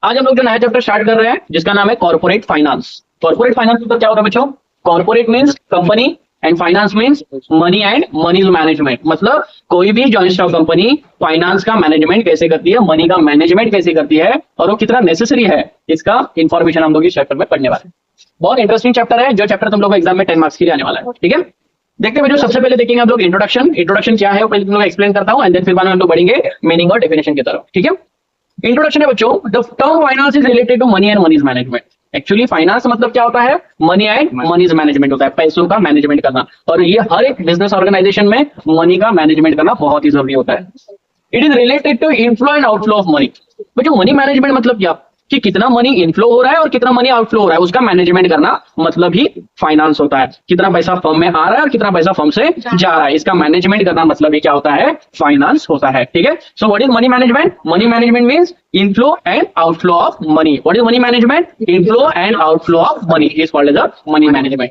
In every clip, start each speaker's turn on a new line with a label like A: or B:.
A: आज हम लोग जो नया चैप्टर स्टार्ट कर रहे हैं जिसका नाम है कॉर्पोरेट फाइनेंस। कॉर्पोरेट फाइनेंस मतलब क्या होता है बच्चों? Corporate means company and finance means money and money's management. मतलब कोई भी जॉइंट स्टॉक कंपनी फाइनेंस का मैनेजमेंट कैसे करती है, मनी का मैनेजमेंट कैसे करती है और वो कितना नेसेसरी है, इसका इंफॉर्मेशन हम लोग इस चैप्टर में पढ़ने वाले हैं। बहुत इंटरेस्टिंग चैप्टर है जो चैप्टर तुम लोग को एग्जाम में 10 मार्क्स के लिए आने वाला है। ठीक है, देखते हैं बच्चों, सबसे पहले देखेंगे हम लोग इंट्रोडक्शन क्या है वो पहले तुम लोग एक्सप्लेन करता हूं एंड देन फिर बाद में हम लोग बढ़ेंगे मीनिंग और डेफिनेशन की तरफ। ठीक है, इंट्रोडक्शन है बच्चों, the term finance is related to money and money's management. Actually finance मतलब क्या होता है? मनी एंड मनीज मैनेजमेंट होता है, पैसों का मैनेजमेंट करना। और ये हर एक बिजनेस ऑर्गेनाइजेशन में मनी का मैनेजमेंट करना बहुत ही जरूरी होता है। It is related to inflow and outflow of money. बच्चों मनी मैनेजमेंट मतलब क्या कि कितना मनी इनफ्लो हो रहा है और कितना मनी आउटफ्लो हो रहा है, उसका मैनेजमेंट करना मतलब ही फाइनेंस होता है। कितना पैसा फर्म में आ रहा है और कितना पैसा फर्म से जा रहा है, इसका मैनेजमेंट करना मतलब ही क्या होता है? फाइनेंस होता है। ठीक है, so what is money management? Money management means inflow and outflow of money. What is money management? Inflow and outflow of money is called as money management.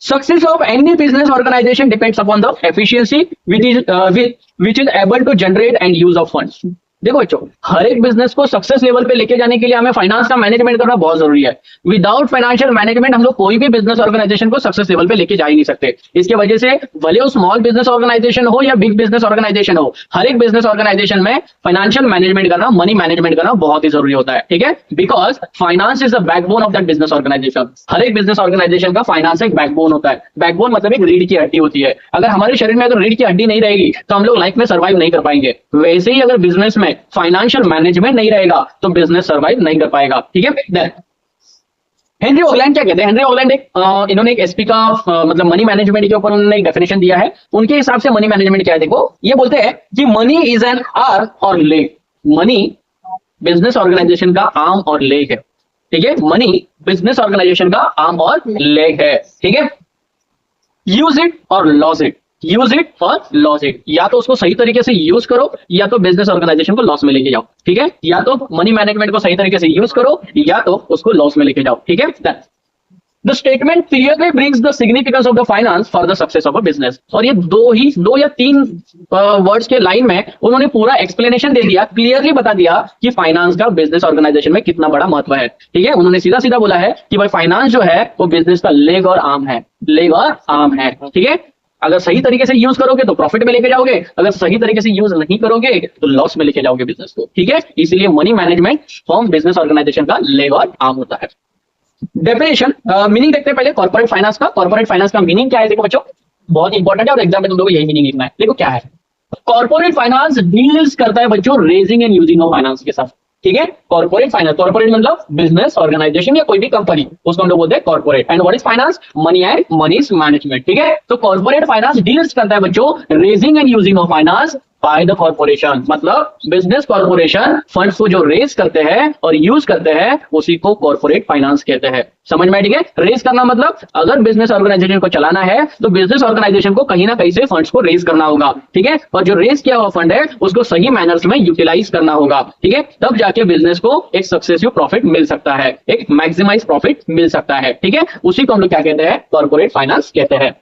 A: Success of any business organization depends upon the efficiency which is able to generate and use of funds. देखो बच्चों, हर एक business को success level पे लेके जाने के लिए हमें फाइनेंस का मैनेजमेंट करना बहुत जरूरी है। विदाउट फाइनेंशियल मैनेजमेंट हम लोग कोई भी बिजनेस ऑर्गेनाइजेशन को सक्सेस लेवल पे लेके जा ही नहीं सकते। इसके वजह से भले वो स्मॉल बिजनेस ऑर्गेनाइजेशन हो या बिग बिजनेस ऑर्गेनाइजेशन हो, हर एक बिजनेस ऑर्गेनाइजेशन में फाइनेंशियल मैनेजमेंट करना, मनी मैनेजमेंट करना बहुत ही जरूरी होता है। ठीक है, because finance is the backbone of that business organisation. हर एक बिजनेस ऑर्गेनाइजेशन का फाइनेंस एक बैकबोन होता है। बैकबोन मतलब एक रीढ़ की हड्डी होती है। अगर हमारे शरीर में अगर रीढ़ की हड्डी नहीं रहेगी तो हम लोग लाइफ में सर्वाइव नहीं कर पाएंगे। वैसे ही अगर बिजनेस में फाइनेंशियल मैनेजमेंट नहीं रहेगा तो बिजनेस सर्वाइव नहीं कर पाएगा। ठीक है, हेनरी ऑगलैंड क्या कहते हैं? हेनरी ऑगलैंड इन्होंने एक एसपी का मतलब मनी मैनेजमेंट के ऊपर उन्होंने एक डेफिनेशन दिया है। उनके हिसाब से मनी मैनेजमेंट क्या है, देखो ये बोलते हैं कि मनी इज एन आर्म और लेग। मनी बिजनेस ऑर्गेनाइजेशन का आर्म और लेग है। ठीक है, मनी बिजनेस ऑर्गेनाइजेशन का आर्म और लेग है। ठीक है, यूज इट और लॉस इट, यूज इट और लॉस इट। या तो उसको सही तरीके से यूज करो या तो बिजनेस ऑर्गेनाइजेशन को लॉस में लेके जाओ। ठीक है, या तो मनी मैनेजमेंट को सही तरीके से यूज करो या तो उसको लॉस में लेके जाओ। ठीक है, the statement clearly brings the significance of the finance for the success of a business. और ये दो या तीन वर्ड्स के लाइन में उन्होंने पूरा एक्सप्लेनेशन दे दिया, क्लियरली बता दिया कि फाइनेंस का बिजनेस ऑर्गेनाइजेशन में कितना बड़ा महत्व है। ठीक है, उन्होंने सीधा सीधा बोला है कि भाई फाइनेंस जो है वो बिजनेस का लेग और आर्म है, लेग और आर्म है। ठीक है, अगर सही तरीके से यूज करोगे तो प्रॉफिट में लेके जाओगे, अगर सही तरीके से यूज नहीं करोगे तो लॉस में लेके जाओगे बिजनेस को। ठीक है, इसलिए money management form business organisation का लेग और आर्म होता है। डेफिनेशन मीनिंग देखते हैं पहले कॉर्पोरेट फाइनेंस का। कॉर्पोरेट फाइनेंस का मीनिंग क्या है? देखो बच्चों, बहुत इंपॉर्टेंट है और एग्जाम में तुम लोगों को यही मीनिंग लिखना है। देखो क्या है, कॉर्पोरेट फाइनेंस डील्स करता है बच्चों raising and using of finance के साथ। ठीक है, कॉर्पोरेट फाइनेंस, कॉर्पोरेट मतलब बिजनेस ऑर्गेनाइजेशन या कोई भी कंपनी, उसको हम लोग बोलते हैं corporate. And what is finance? Money and money's management. ठीक है, तो कॉर्पोरेट फाइनेंस डील्स करता है बच्चों raising and using of finance by the corporation. मतलब बिजनेस कॉर्पोरेशन फंड्स को जो रेज करते हैं और यूज करते हैं उसी को कॉर्पोरेट फाइनेंस कहते हैं। समझ में? ठीक है, रेज करना मतलब अगर बिजनेस ऑर्गेनाइजेशन को चलाना है तो बिजनेस ऑर्गेनाइजेशन को कहीं ना कहीं से फंड्स को रेज करना होगा। ठीक है, और जो रेज किया हुआ फंड है उसको सही मैनर्स में यूटिलाइज करना होगा। ठीक है, तब जाके बिजनेस को एक सक्सेसिव प्रॉफिट मिल सकता है, एक मैक्सिमाइज प्रॉफिट मिल सकता है। ठीक है, उसी को हम लोग क्या कहते हैं? कॉर्पोरेट फाइनेंस कहते हैं।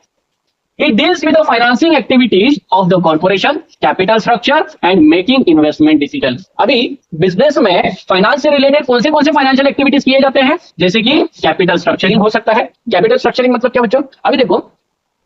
A: It deals with the financing activities of the corporation, capital structure and making investment decisions. अभी बिजनेस में फाइनेंस से रिलेटेड कौन से फाइनेंशियल एक्टिविटीज किए जाते हैं? जैसे कि कैपिटल स्ट्रक्चरिंग हो सकता है। कैपिटल स्ट्रक्चरिंग मतलब क्या बच्चों? अभी देखो,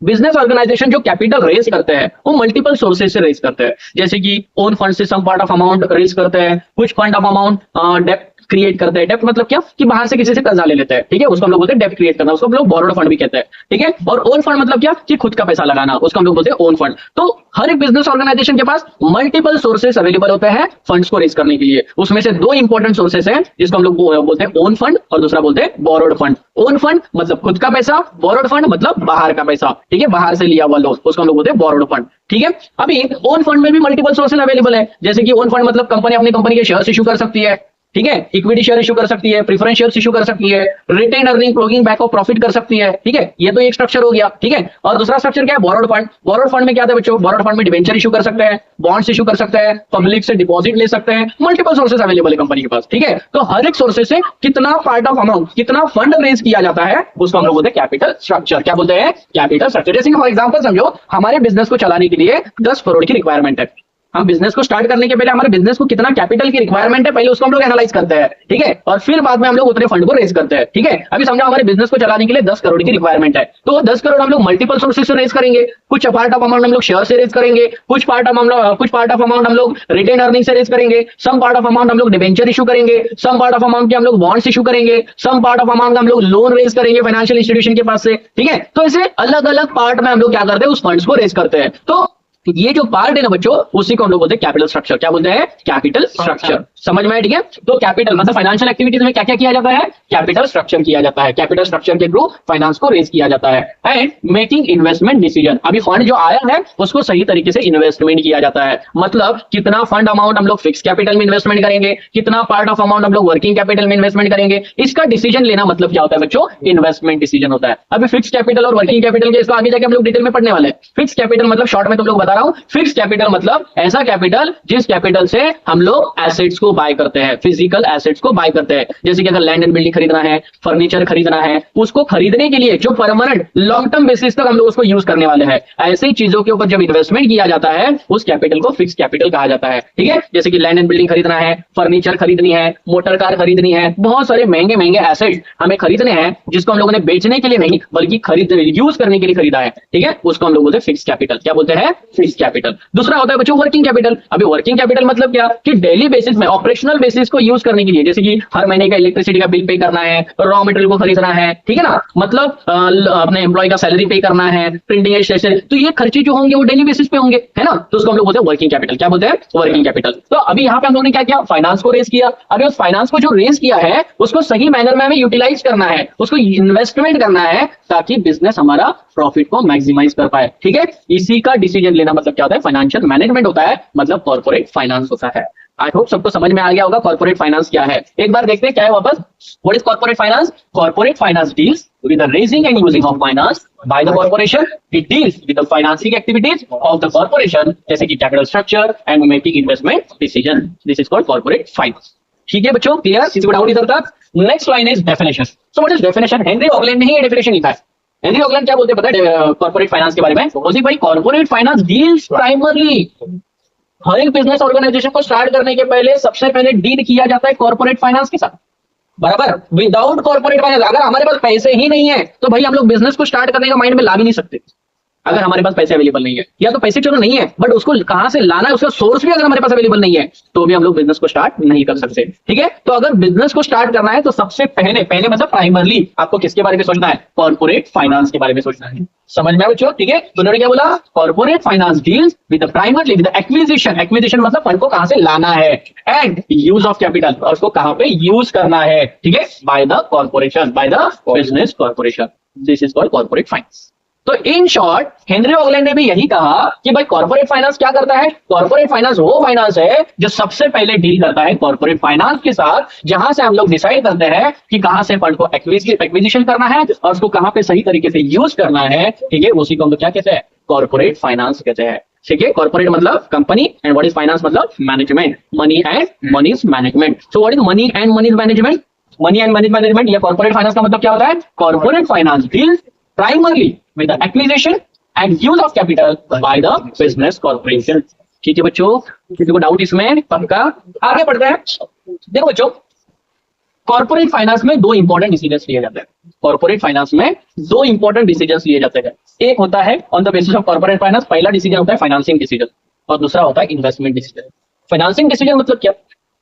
A: बिजनेस ऑर्गेनाइजेशन जो कैपिटल रेज करते हैं वो मल्टीपल सोर्सेज से रेज करते हैं। जैसे कि ओन फंड से some part of amount raise करते हैं, कुछ फंड ऑफ अमाउंट डेप्ट क्रिएट करते हैं। डेप्ट मतलब क्या कि बाहर से किसी से कर्जा ले लेते हैं। ठीक है, उसको हम लोग बोलते हैं डेप्ट क्रिएट करना, उसको हम लोग बोरोड फंड भी कहते हैं। ठीक है, और ओन फंड मतलब क्या कि खुद का पैसा लगाना, उसको हम लोग बोलते हैं ओन फंड। तो हर एक बिजनेस ऑर्गेनाइजेशन के पास मल्टीपल सोर्सेस अवेलेबल होते हैं फंड्स को रेज करने के लिए। उसमें से दो इंपॉर्टेंट सोर्सेस हैं जिसको हम लोग बोलते हैं ओन फंड और दूसरा बोलते हैं बोरोड फंड। ओन फंड मतलब खुद का पैसा, बोरोड फंड मतलब बाहर का पैसा। ठीक है, बाहर से लिया हुआ लोन, उसको हम लोग बोलते हैं बोरोड फंड। ठीक है, अभी ओन फंड में भी मल्टीपल सोर्सेज अवेलेबल है। जैसे कि ओन फंड मतलब कंपनी अपनी कंपनी के शेयर्स इशू कर सकती है। ठीक है, इक्विटी शेयर इशू कर सकती है, प्रेफरेंस शेयर इशू कर सकती है, retain earning closing back of profit कर सकती है। ठीक है, ये तो एक स्ट्रक्चर हो गया। ठीक है, और दूसरा स्ट्रक्चर क्या है? Borrowed fund. बोरोड फंड में क्या आता है बच्चों? बोरोड फंड में डिवेंचर इशू कर सकते हैं, बॉन्ड्स इशू कर सकते हैं, पब्लिक से डिपॉजिट ले सकते हैं। मल्टीपल सोर्सेज अवेलेबल है कंपनी के पास। ठीक है, तो हर एक सोर्सेज से कितना पार्ट ऑफ अमाउंट, कितना फंड रेज किया जाता है उसको हम लोग बोलते हैं कैपिटल स्ट्रक्चर। क्या बोलते हैं? Capital structure. जैसे फॉर एग्जाम्पल समझो, हमारे बिजनेस को चलाने के लिए 10 करोड़ की रिक्वायरमेंट है। हम बिजनेस को स्टार्ट करने के पहले हमारे बिजनेस को कितना कैपिटल की रिक्वायरमेंट है पहले उसको हम लोग एनालाइज करते हैं, ठीक है, और फिर बाद में हम लोग उतने फंड को रेज करते हैं, ठीक है। अभी समझो हमारे बिजनेस को चलाने के लिए 10 करोड़ की रिक्वायरमेंट है, तो 10 करोड़ हम लोग मल्टीपल सोर्सेज से रेज करेंगे। कुछ पार्ट ऑफ अमाउंट हम लोग शेयर से रेज करेंगे, कुछ पार्ट ऑफ अमाउंट हम लोग रिटेन अर्निंग से रेज करेंगे, सम पार्ट ऑफ अमाउंट हम लोग डिबेंचर इशू करेंगे, सम पार्ट ऑफ अमाउंट के हम लोग बॉन्ड्स इशू करेंगे, सम पार्ट ऑफ अमाउंट हम लोग लोन रेज करेंगे फाइनेंशियल इंस्टीट्यूशन के पास से, ठीक है। तो ऐसे अलग अलग पार्ट में हम लोग क्या करते हैं, उस फंड्स को रेज करते हैं। तो ये जो पार्ट है ना बच्चों, उसी को हम लोग बोलते हैं कैपिटल स्ट्रक्चर। क्या बोलते हैं? Capital structure. समझ में आया? ठीक है। तो कैपिटल मतलब फाइनेंशियल एक्टिविटीज में क्या क्या किया जाता है? कैपिटल स्ट्रक्चर किया जाता है। कैपिटल स्ट्रक्चर के थ्रू फाइनेंस को रेज किया जाता है। एंड मेकिंग इन्वेस्टमेंट डिसीजन, अभी फंड जो आया है उसको सही तरीके से इन्वेस्टमेंट किया जाता है। मतलब कितना फंड अमाउंट हम लोग फिक्स कैपिटल में इन्वेस्टमेंट करेंगे, कितना पार्ट ऑफ अमाउंट हम लोग वर्किंग कैपिटल में इन्वेस्टमेंट करेंगे, इसका डिसीजन लेना मतलब क्या होता है बच्चों? इन्वेस्टमेंट डिसीजन होता है। अभी फिक्स कैपिटल और वर्किंग कैपिटल के इसको आगे जाके हम लोग डिटेल में पढ़ने वाले हैं। फिक्स कैपिटल मतलब शॉर्ट में तुम लोग बता रहा हूं, फिक्स कैपिटल मतलब ऐसा कैपिटल जिस कैपिटल से हम लोग एसेट्स को बाय करते हैं, फिजिकल एसेट्स को बाय करते हैं। जैसे कि अगर लैंड एंड बिल्डिंग खरीदना है, फर्नीचर खरीदना है, उसको खरीदने के लिए जो परमानेंट लॉन्ग टर्म बेसिस तक हम लोग उसको यूज करने वाले हैं, ऐसी चीजों के ऊपर जब इन्वेस्टमेंट किया जाता है उस कैपिटल को फिक्स कैपिटल कहा जाता है, ठीक है। जैसे कि लैंड एंड बिल्डिंग खरीदना है, फर्नीचर खरीदनी है, मोटर कार खरीदनी है, बहुत सारे महंगे महंगे एसेट्स हमें खरीदने हैं जिसको हम लोगों ने बेचने के लिए नहीं बल्कि खरीद यूज करने के लिए खरीदा है, ठीक है। उसको हम लोग बोलते हैं फिक्स कैपिटल। क्या बोलते हैं? Fix capital. दूसरा होता है बच्चों वर्किंग कैपिटल। अभी वर्किंग कैपिटल मतलब क्या कि डेली बेसिस में ऑपरेशनल बेसिस को यूज करने के लिए, जैसे कि हर महीने का इलेक्ट्रिसिटी का बिल पे करना है, रॉ मटेरियल को खरीदना है, ठीक है ना, मतलब अपने एम्प्लॉय का सैलरी पे करना है, प्रिंटिंग स्टेशनरी, तो ये खर्चे जो होंगे वो डेली बेसिस पे होंगे, है ना। तो उसको हम लोग बोलते हैं वर्किंग कैपिटल। क्या बोलते हैं? Working capital. तो अभी यहाँ पे हम लोगों ने क्या किया? फाइनेंस को रेज किया। अभी उस फाइनेंस को जो रेज किया है उसको सही मैनर में हमें यूटिलाइज करना है, उसको इन्वेस्टमेंट करना है ताकि बिजनेस हमारा प्रॉफिट को मैक्सिमाइज कर पाए, ठीक है। इसी का डिसीजन लेना मतलब क्या होता है? फाइनेंशियल मैनेजमेंट होता है, मतलब कॉर्पोरेट फाइनेंस होता है। आई होप सबको समझ में आ गया होगा कॉर्पोरेट फाइनेंस क्या है। एक बार देखते हैं क्या है वापस। What is corporate finance? Corporate finance deals with the raising and using of finance by the corporation. It deals with the financing activities of the corporation, जैसे कि capital structure and making investment decision. This is called corporate finance. ठीक है बच्चों, clear? किसी को doubt इधर तक? Next line is definition. So what is definition? Henry Hoagland ने ही ये डेफिनेशन लिखा है। हेनरी ऑगलैंड क्या बोलते हैं पता है कॉर्पोरेट फाइनेंस के बारे में? बोलते भाई कॉर्पोरेट फाइनेंस डील्स प्राइमरली, हर एक बिजनेस ऑर्गेनाइजेशन को स्टार्ट करने के पहले सबसे पहले डील किया जाता है कॉर्पोरेट फाइनेंस के साथ, बराबर। विदाउट कॉर्पोरेट फाइनेंस अगर हमारे पास पैसे ही नहीं है तो भाई हम लोग बिजनेस को स्टार्ट करने का माइंड में ला भी नहीं सकते। अगर हमारे पास पैसे अवेलेबल नहीं है, या तो पैसे चलो नहीं है बट उसको कहां से लाना है उसका सोर्स भी अगर हमारे पास अवेलेबल नहीं है तो भी हम लोग बिजनेस को स्टार्ट नहीं कर सकते, ठीक है। तो अगर बिजनेस को स्टार्ट करना है तो सबसे पहले मतलब प्राइमरली आपको किसके बारे में सोचना है? कॉर्पोरेट फाइनेंस के बारे में सोचना है। समझ में आया बच्चों? ठीक है। तो उन्होंने क्या बोला? Corporate finance deals with the primarily with the acquisition. Acquisition मतलब फंड को कहां से लाना है, एंड यूज ऑफ कैपिटल, और उसको कहां पे यूज करना है, ठीक है, bye the corporation, by the business corporation. This is called corporate finance. तो इन शॉर्ट हेनरी ऑगलैंड ने भी यही कहा कि भाई कॉर्पोरेट फाइनेंस क्या करता है? कॉर्पोरेट फाइनेंस वो फाइनेंस है जो सबसे पहले डील करता है कॉर्पोरेट फाइनेंस के साथ, जहां से हम लोग डिसाइड करते हैं कि कहां से फंड को एक्विजिशन करना है और उसको कहां पे सही तरीके से यूज करना है, ठीक है। उसी को हम लोग क्या कहते हैं? कॉर्पोरेट फाइनेंस कहते हैं, ठीक है। कॉर्पोरेट मतलब company and what is finance मतलब management, money and money's management. So what is money and money's management? Money and money's management या कॉर्पोरेट फाइनेंस का मतलब क्या होता है? Corporate finance deals primarily with the acquisition and use of capital by the business corporation। ठीक है बच्चों, किसी को डाउट इसमें? पक्का? आगे बढ़ते हैं। देखो बच्चों, कॉर्पोरेट फाइनेंस में दो इंपॉर्टेंट डिसीजन लिए जाते हैं। कॉर्पोरेट फाइनेंस में दो इंपॉर्टेंट डिसीजन लिए जाते हैं। एक होता है on the basis of corporate finance, पहला डिसीजन होता है फाइनेंसिंग डिसीजन और दूसरा होता है इन्वेस्टमेंट डिसीजन। फाइनेंसिंग डिसीजन मतलब क्या?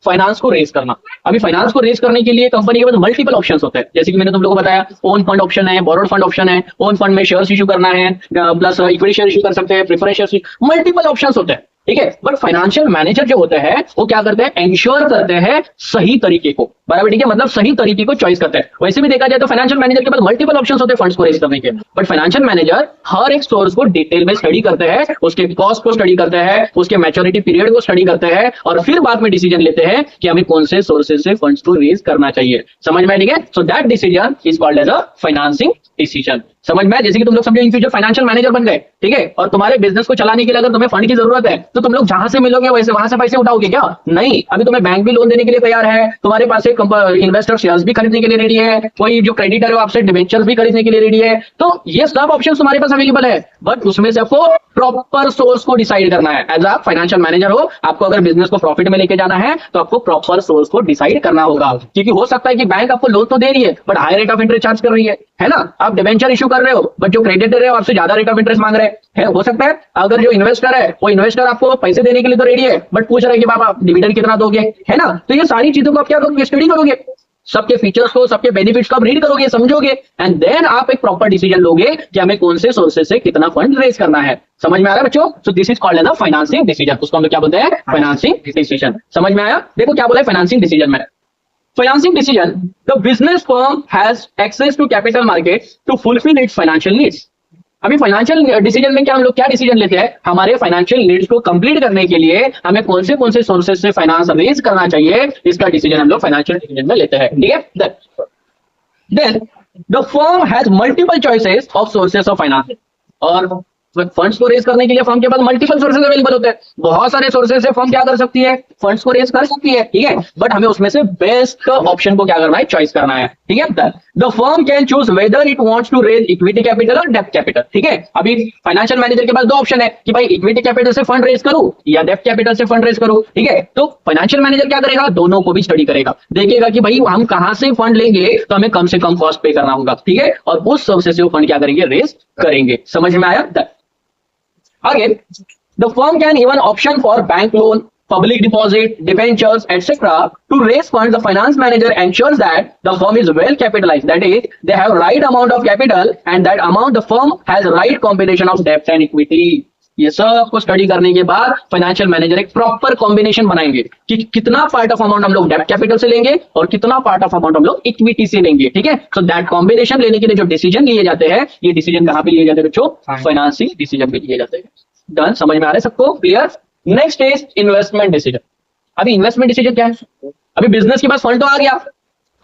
A: फाइनेंस को रेज करना। अभी फाइनेंस को रेज करने के लिए कंपनी के पास मल्टीपल ऑप्शंस होते हैं, जैसे कि मैंने तुम लोगों को बताया ओन फंड ऑप्शन है, बोरोड फंड ऑप्शन है, ओन फंड में शेयर्स इशू करना है, प्लस इक्विटी शेयर इशू कर सकते हैं, प्रेफरेंस शेयर, मल्टीपल ऑप्शंस होते हैं, ठीक है। बट फाइनेंशियल मैनेजर जो होते हैं वो क्या करते हैं? इंश्योर करते हैं सही तरीके को, बराबर, ठीक है, मतलब सही तरीके को चॉइस करते हैं। वैसे भी देखा जाए तो फाइनेंशियल मैनेजर के पास मल्टीपल ऑप्शंस होते हैं फंड्स को रेज करने के, बट फाइनेंशियल मैनेजर हर एक सोर्स को डिटेल में स्टडी करते हैं, उसके कॉस्ट को स्टडी करते हैं, उसके मैच्योरिटी पीरियड को स्टडी करते हैं और फिर बाद में डिसीजन लेते हैं कि हमें कौन से सोर्सेज से फंड्स को रेज करना चाहिए। समझ में? ठीक है। So that decision is called as a financing decision. समझ में? जैसे कि तुम लोग समझो इन फ्यूचर फाइनेंशियल मैनेजर बन गए, ठीक है, और तुम्हारे बिजनेस को चलाने के लिए अगर तुम्हें फंड की जरूरत है तो तुम लोग जहां से मिलोगे वैसे वहां से पैसे उठाओगे क्या? नहीं, अभी तुम्हें बैंक भी लोन देने के लिए तैयार है, तुम्हारे पास एक इन्वेस्टर शेयर्स भी खरीदने के लिए रेडी है, कोई जो क्रेडिटर है वो आपसे डिबेंचर्स भी खरीदने के लिए रेडी है। तो ये सब ऑप्शन तुम्हारे पास अवेलेबल है, बट उसमें से आपको प्रॉपर सोर्स को डिसाइड करना है। एज अ फाइनेंशियल मैनेजर हो, आपको अगर बिजनेस को प्रॉफिट में लेके जाना है तो आपको प्रॉपर सोर्स को डिसाइड करना होगा। क्योंकि हो सकता है कि बैंक आपको लोन तो दे रही है but high rate of interest charge कर रही है ना। आप डिबेंचर इशू कर रहे हो बट जो क्रेडिटर है आपसे ज्यादा रेट ऑफ इंटरेस्ट मांग रहे हैं। हो सकता है अगर जो इन्वेस्टर है वो इन्वेस्टर आपको पैसे देने के लिए तो रेडी है बट पूछ रहे हैं कि बाबा डिविडेंड कितना दोगे, है ना। तो ये सारी चीजों को आप क्या करोगे, स्टडी करोगे, सबके फीचर्स को, सबके बेनिफिट्स को आप रीड करोगे, समझोगे, एंड देन आप एक प्रॉपर डिसीजन लोगे कि हमें कौन से सोर्सेज से कितना फंड रेज करना है। समझ में आ रहा है बच्चों? So this is called as a financing decision. उसको हम लोग क्या बोलते हैं, फाइनेंसिंग डिसीजन। समझ में आया? देखो क्या बोला है फाइनेंसिंग डिसीजन में। Financing decision, the business firm has access to capital market to fulfil its financial needs. अभी फाइनेंशियल डिसीजन में क्या हम लोग क्या डिसीजन लेते हैं, हमारे फाइनेंशियल नीड्स को कंप्लीट करने के लिए हमें कौन से सोर्सेज से फाइनेंस रेज करना चाहिए, इसका डिसीजन हम लोग फाइनेंशियल डिसीजन में लेते हैं। ठीक है, then the firm has multiple choices of sources of finance. और फंड्स को रेज करने के लिए फर्म के पास मल्टीपल सोर्सेज अवेलेबल होते हैं। बहुत सारे सोर्सेज से फर्म क्या कर सकती है, फंड्स को रेज कर सकती है। ठीक है, बट हमें उसमें से बेस्ट ऑप्शन को क्या करना है, चॉइस करना है। ठीक है, the firm can choose whether it wants to raise equity capital और डेब्ट कैपिटल। ठीक है, अभी फाइनेंशियल मैनेजर के पास दो ऑप्शन है कि भाई इक्विटी कैपिटल से फंड रेज करूं या डेब्ट कैपिटल से फंड रेज करूं। ठीक है, तो फाइनेंशियल मैनेजर क्या करेगा, दोनों को भी स्टडी करेगा, देखेगा कि भाई हम कहां से फंड लेंगे तो हमें कम से कम कॉस्ट पे करना होगा। ठीक है, और उस सोर्सेज से वो फंड क्या करेंगे, रेज करेंगे। समझ में आया? आगे, the firm can even option for bank loan, public deposit, debentures, etc. to raise funds. The finance manager ensures that the firm is well capitalized. That is, they have right amount of capital, and that amount the firm has right combination of debt and equity. ये सब को study करने के बाद financial manager एक proper combination बनाएंगे कि कितना पार्ट ऑफ अमाउंट हम लोग डेब्ट कैपिटल से लेंगे और कितना पार्ट ऑफ अमाउंट हम लोग इक्विटी से लेंगे। ठीक है, सो दैट कॉम्बिनेशन लेने के लिए जो डिसीजन लिए जाते हैं, ये डिसीजन कहां पे लिए जाते हैं बच्चों, फाइनेंसिंग डिसीजन पे लिए जाते हैं। डन, समझ में आ रहा है सबको? Clear? Next is investment decision. अभी इन्वेस्टमेंट डिसीजन क्या है, अभी बिजनेस के पास फंड तो आ गया,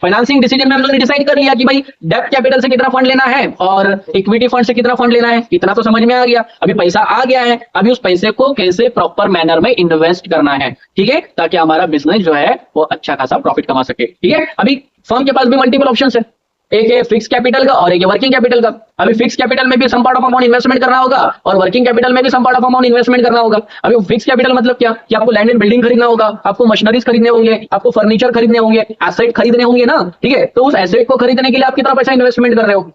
A: फाइनेंसिंग डिसीजन में हम लोग ने डिसाइड कर लिया कि भाई डेब्ट कैपिटल से कितना फंड लेना है और इक्विटी फंड से कितना फंड लेना है, इतना तो समझ में आ गया। अभी पैसा आ गया है, अभी उस पैसे को कैसे प्रॉपर मैनर में इन्वेस्ट करना है। ठीक है, ताकि हमारा बिजनेस जो है वो अच्छा खासा प्रॉफिट कमा सके। ठीक है, अभी फर्म के पास भी मल्टीपल ऑप्शन है, एक है फिक्स कैपिटल का और एक है वर्किंग कैपिटल का। अभी फिक्स कैपिटल में भी some part of amount investment करना होगा और वर्किंग कैपिटल में भी some part of amount investment करना होगा। अभी फिक्स कैपिटल मतलब क्या कि आपको लैंड एंड बिल्डिंग खरीदना होगा, आपको मशीनरीज खरीदने होंगे, आपको फर्नीचर खरीदने होंगे, एसेट खरीदने होंगे ना। ठीक है, तो उस एसेट को खरीदने के लिए आप कितना पैसा इन्वेस्टमेंट कर रहे हो,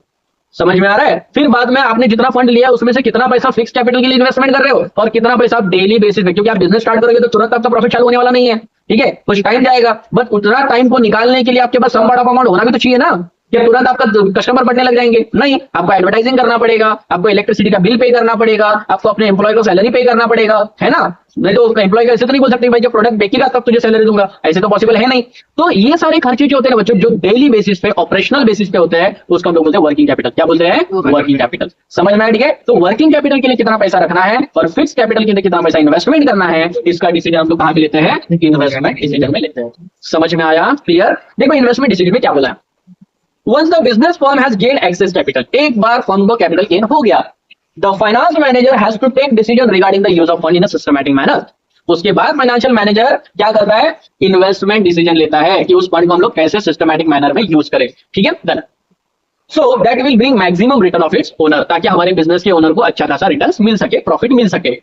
A: समझ में आ रहा है? फिर बाद में आपने जितना फंड लिया उसमें से कितना पैसा फिक्स कैपिटल के लिए इन्वेस्टमेंट कर रहे हो और कितना पैसा आप डेली बेसिस पे, क्योंकि आप बिजनेस स्टार्ट करोगे तो तुरंत आपका प्रॉफिट चालू होने वाला नहीं है। ठीक है, कुछ टाइम जाएगा, बट उतना टाइम को निकालने के लिए आपके पास सम पार्ट ऑफ अमाउंट होना भी तो चाहिए ना। क्या तुरंत आपका कस्टमर बढ़ने लग जाएंगे? नहीं, आपको एडवर्टाइजिंग करना पड़ेगा, आपको इलेक्ट्रिसिटी का बिल पे करना पड़ेगा, आपको अपने एम्प्लॉय को सैलरी पे करना पड़ेगा, है ना। नहीं तो एम्प्लॉय को ऐसे तो नहीं बोल सकते भाई जब प्रोडक्ट बेचेगा तब तुझे सैलरी दूंगा, ऐसे तो पॉसिबल है नहीं। तो ये सारे खर्चे जो होते हैं बच्चों, जो डेली बेसिस पे ऑपरेशनल बेसिस पे होते हैं, उसको हम लोग बोलते हैं वर्किंग कैपिटल। क्या बोलते हैं? Working capital. समझ में आया? ठीक है, तो वर्किंग कैपिटल के लिए कितना पैसा रखना है और फिक्स कैपिटल के लिए कितना पैसा इन्वेस्टमेंट करना है, इसका डिसीजन हम लोग कहां पे लेते हैं, इन्वेस्टमेंट डिसीजन में लेते हैं। समझ में आया? क्लियर? देखो इन्वेस्टमेंट डिसीजन में क्या बोला है, once the business firm has gained excess capital, एक बार फर्म को कैपिटल गेन हो गया, the finance manager has to take decision regarding the use of fund in a systematic manner. उसके बाद फाइनेंशियल मैनेजर क्या करता है, इन्वेस्टमेंट डिसीजन लेता है कि उस फंड को हम लोग कैसे सिस्टमैटिक मैनर में यूज करें। ठीक है, done. So that will bring maximum return of its owner, ताकि हमारे बिजनेस के ओनर को अच्छा खासा रिटर्न मिल सके, प्रॉफिट मिल सके।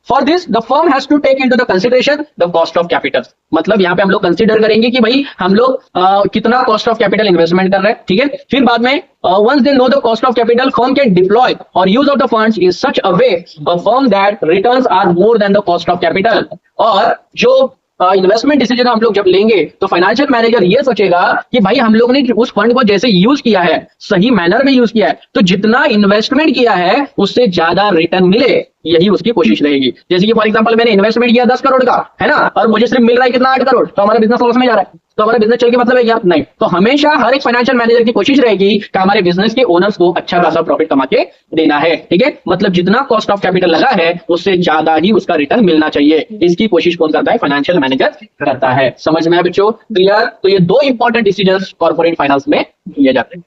A: For this, the firm has to take into the consideration the cost of capital. मतलब यहाँ पे हम लोग कंसीडर करेंगे कि भाई हम लोग कितना कॉस्ट ऑफ कैपिटल इन्वेस्टमेंट कर रहे हैं। ठीक है, फिर बाद में once they know the cost of capital, firm can deploy or use of the funds in such a way a firm that returns are more than the cost of capital. और जो इन्वेस्टमेंट डिसीजन हम लोग जब लेंगे तो financial manager ये सोचेगा कि भाई हम लोग ने उस फंड को जैसे यूज किया है, सही मैनर में यूज किया है, तो जितना इन्वेस्टमेंट किया है उससे ज्यादा रिटर्न मिले, यही उसकी कोशिश रहेगी। जैसे कि फॉर एग्जांपल मैंने इन्वेस्टमेंट किया 10 करोड़ का, है ना, और मुझे सिर्फ मिल रहा है कितना, 8 करोड़, तो हमारा बिजनेस लॉस में जा रहा है, तो हमारा बिजनेस चल के मतलब है क्या? नहीं। तो हमेशा हर एक फाइनेंशियल मैनेजर की कोशिश रहेगी कि हमारे बिजनेस के ओनर्स को अच्छा खासा प्रॉफिट कमा के देना है। ठीक है, मतलब जितना कॉस्ट ऑफ कैपिटल लगा है उससे ज्यादा ही उसका रिटर्न मिलना चाहिए, इसकी कोशिश कौन करता है? फाइनेंशियल मैनेजर करता है। समझ में आया बच्चों? क्लियर? तो ये दो इंपॉर्टेंट डिसीजंस कॉर्पोरेट फाइनेंस में लिए जाते हैं।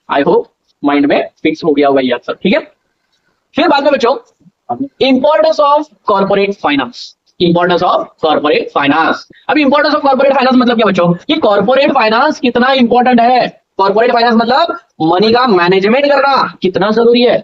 A: आई होप माइंड में फिक्स हो गया होगा ये आंसर। ठीक है, फिर बाद में बच्चों importance of corporate finance, importance of corporate finance. अभी इंपॉर्टेंस ऑफ कॉर्पोरेट फाइनेंस मतलब क्या बच्चों, कि कॉर्पोरेट फाइनेंस कितना इंपॉर्टेंट है। कॉर्पोरेट फाइनेंस मतलब मनी का मैनेजमेंट करना कितना जरूरी है।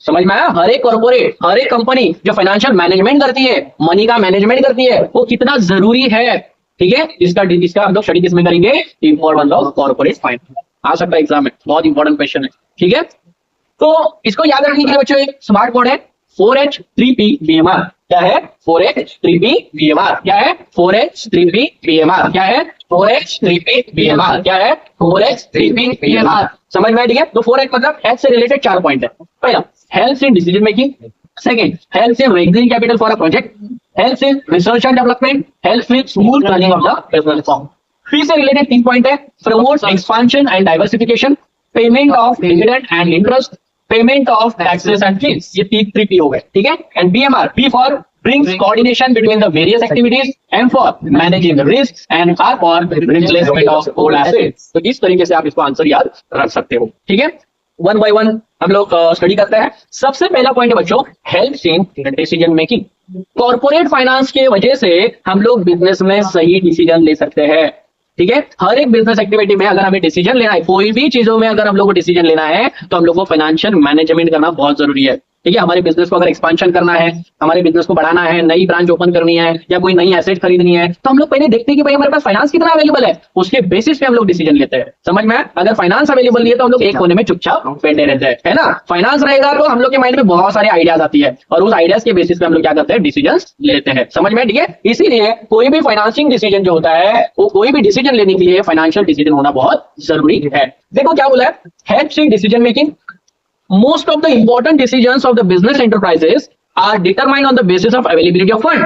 A: समझ में आया? हर एक कॉर्पोरेट, हर एक कंपनी जो फाइनेंशियल मैनेजमेंट करती है, मनी का मैनेजमेंट करती है, वो कितना जरूरी है। ठीक है, इसका हम लोग स्टडी किसमें करेंगे, इंपॉर्टेंस ऑफ कॉर्पोरेट फाइनेंस। आ सकता है एग्जाम में, बहुत इंपॉर्टेंट क्वेश्चन है। ठीक है, तो इसको याद रखने के लिए बच्चों एक स्मार्ट कोड है 4H3P-BMR। क्या है 4H3P-BMR? क्या है 4H3P-BMR? क्या है 4H3P-BMR? क्या है 4H3P-BMR? समझ में? ठीक है, तो 4H मतलब हेल्थ से रिलेटेड 4 पॉइंट है। First, health in decision making. Second, health in raising capital for a project. Health in research and development. Health in smooth running of the business form. P से related 3 point है, promotes expansion and diversification, payment of dividend and interest, payment of taxes and fees. ये 3P हो गए। ठीक है, and BMR, B for brings coordination between the various activities, M for managing the risks, and R for replacement of old assets। तो इस तरीके से आप इसको आंसर याद रख सकते हो। ठीक है, 1 by 1 हम लोग स्टडी करते हैं। सबसे पहला पॉइंट है बच्चों, help in decision making. Corporate finance के वजह से हम लोग बिजनेस में सही डिसीजन ले सकते हैं। ठीक है, हर एक बिजनेस एक्टिविटी में अगर हमें डिसीजन लेना है, कोई भी चीजों में अगर हम लोग को डिसीजन लेना है, तो हम लोग को फाइनेंशियल मैनेजमेंट करना बहुत जरूरी है। ठीक है, हमारे बिजनेस को अगर एक्सपेंशन करना है, हमारे बिजनेस को बढ़ाना है, नई ब्रांच ओपन करनी है या कोई नई एसेट खरीदनी है, तो हम लोग पहले देखते हैं कि भाई हमारे पास फाइनेंस कितना अवेलेबल है, उसके बेसिस पे हम लोग डिसीजन लेते हैं। समझ में? अगर फाइनेंस अवेलेबल नहीं है तो हम लोग एक कोने में चुपचाप बैठे रहते हैं, है ना। फाइनेंस रहेगा तो हम लोग के माइंड में बहुत सारे आइडियाज आती है और उस आइडियाज के बेसिस पे हम लोग क्या करते हैं, डिसीजन लेते हैं। समझ में? ठीक है, इसीलिए कोई भी फाइनेंसिंग डिसीजन जो होता है, वो कोई भी डिसीजन लेने के लिए फाइनेंशियल डिसीजन होना बहुत जरूरी है। देखो क्या बोला है, helps in decision making. Most of the important decisions of the business enterprises are determined on the basis of availability of fund।